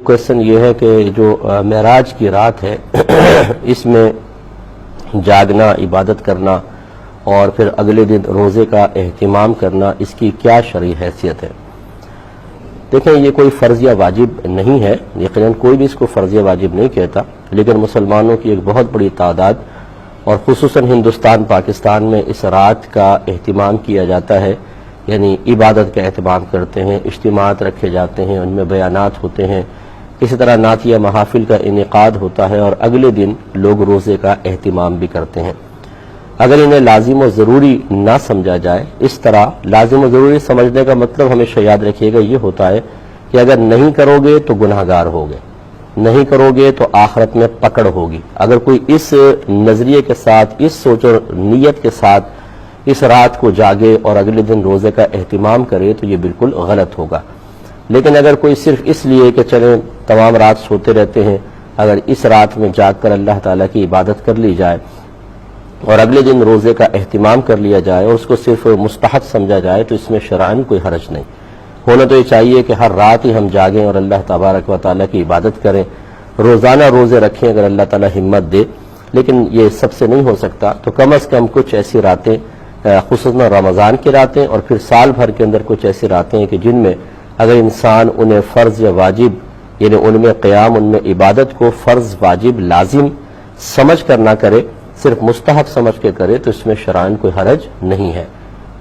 Question یہ ہے کہ جو معراج کی رات ہے اس میں جاگنا، عبادت کرنا اور پھر اگلے دن روزے کا اہتمام کرنا، اس کی کیا شرعی حیثیت ہے؟ دیکھیں، یہ کوئی فرض یا واجب نہیں ہے، یقیناً کوئی بھی اس کو فرض یا واجب نہیں کہتا، لیکن مسلمانوں کی ایک بہت بڑی تعداد اور خصوصاً ہندوستان پاکستان میں اس رات کا اہتمام کیا جاتا ہے، یعنی عبادت کا اہتمام کرتے ہیں، اجتماعات رکھے جاتے ہیں، ان میں بیانات ہوتے ہیں، اسی طرح نعتیہ محافل کا انعقاد ہوتا ہے اور اگلے دن لوگ روزے کا اہتمام بھی کرتے ہیں۔ اگر انہیں لازم و ضروری نہ سمجھا جائے، اس طرح لازم و ضروری سمجھنے کا مطلب ہمیشہ یاد رکھیے گا یہ ہوتا ہے کہ اگر نہیں کرو گے تو گناہگار ہوگے، نہیں کرو گے تو آخرت میں پکڑ ہوگی۔ اگر کوئی اس نظریے کے ساتھ، اس سوچ اور نیت کے ساتھ اس رات کو جاگے اور اگلے دن روزے کا اہتمام کرے تو یہ بالکل غلط ہوگا۔ لیکن اگر کوئی صرف اس لیے کہ چلیں تمام رات سوتے رہتے ہیں، اگر اس رات میں جاگ کر اللہ تعالیٰ کی عبادت کر لی جائے اور اگلے دن روزے کا اہتمام کر لیا جائے اور اس کو صرف مستحب سمجھا جائے تو اس میں شرعاً کوئی حرج نہیں۔ ہونا تو یہ چاہیے کہ ہر رات ہی ہم جاگیں اور اللہ تبارک و تعالیٰ کی عبادت کریں، روزانہ روزے رکھیں اگر اللہ تعالیٰ ہمت دے، لیکن یہ سب سے نہیں ہو سکتا تو کم از کم کچھ ایسی راتیں، خصوصاً رمضان کی راتیں اور پھر سال بھر کے اندر کچھ ایسی راتیں ہیں کہ جن میں اگر انسان انہیں فرض یا واجب، یعنی ان میں قیام، ان میں عبادت کو فرض، واجب، لازم سمجھ کر نہ کرے، صرف مستحب سمجھ کے کرے تو اس میں شرعاً کوئی حرج نہیں ہے۔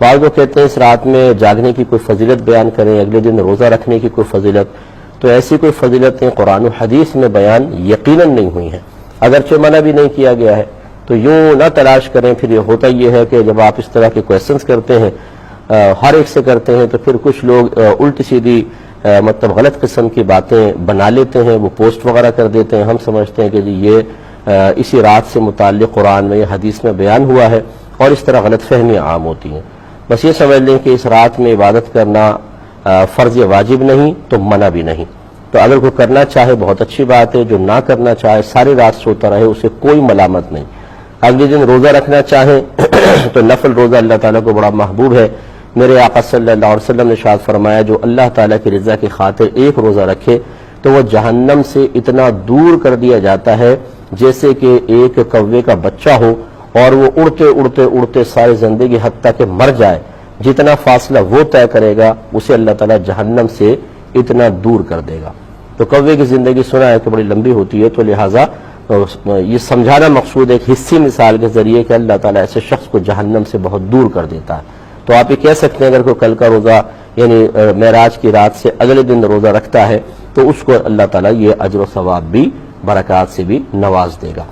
بعض لوگ کہتے ہیں اس رات میں جاگنے کی کوئی فضیلت بیان کریں، اگلے دن روزہ رکھنے کی کوئی فضیلت، تو ایسی کوئی فضیلتیں قرآن و حدیث میں بیان یقیناً نہیں ہوئی ہیں، اگرچہ منع بھی نہیں کیا گیا ہے، تو یوں نہ تلاش کریں۔ پھر یہ ہوتا یہ ہے کہ جب آپ اس طرح کے کویسچنز کرتے ہیں، ہر ایک سے کرتے ہیں، تو پھر کچھ لوگ الٹی سیدھی مطلب غلط قسم کی باتیں بنا لیتے ہیں، وہ پوسٹ وغیرہ کر دیتے ہیں، ہم سمجھتے ہیں کہ جی یہ اسی رات سے متعلق قرآن میں یا حدیث میں بیان ہوا ہے، اور اس طرح غلط فہمیاں عام ہوتی ہیں۔ بس یہ سمجھ لیں کہ اس رات میں عبادت کرنا فرض یا واجب نہیں تو منع بھی نہیں، تو اگر کوئی کرنا چاہے بہت اچھی بات ہے، جو نہ کرنا چاہے ساری رات سوتا رہے اسے کوئی ملامت نہیں۔ اگلے دن روزہ رکھنا چاہیں تو نفل روزہ اللہ تعالیٰ کو بڑا محبوب ہے۔ میرے آقا صلی اللہ علیہ وسلم نے ارشاد فرمایا جو اللہ تعالیٰ کی رضا کی خاطر ایک روزہ رکھے تو وہ جہنم سے اتنا دور کر دیا جاتا ہے جیسے کہ ایک کوے کا بچہ ہو اور وہ اڑتے اڑتے اڑتے ساری زندگی حتیٰ کہ مر جائے، جتنا فاصلہ وہ طے کرے گا اسے اللہ تعالیٰ جہنم سے اتنا دور کر دے گا۔ تو کوے کی زندگی سنا ہے کہ بڑی لمبی ہوتی ہے، تو لہٰذا یہ سمجھانا مقصود ایک حصی مثال کے ذریعے کہ اللہ تعالیٰ ایسے شخص کو جہنم سے بہت دور کر دیتا ہے۔ تو آپ یہ کہہ سکتے ہیں اگر کوئی کل کا روزہ یعنی معراج کی رات سے اگلے دن روزہ رکھتا ہے تو اس کو اللہ تعالیٰ یہ اجر و ثواب بھی، برکات سے بھی نواز دے گا۔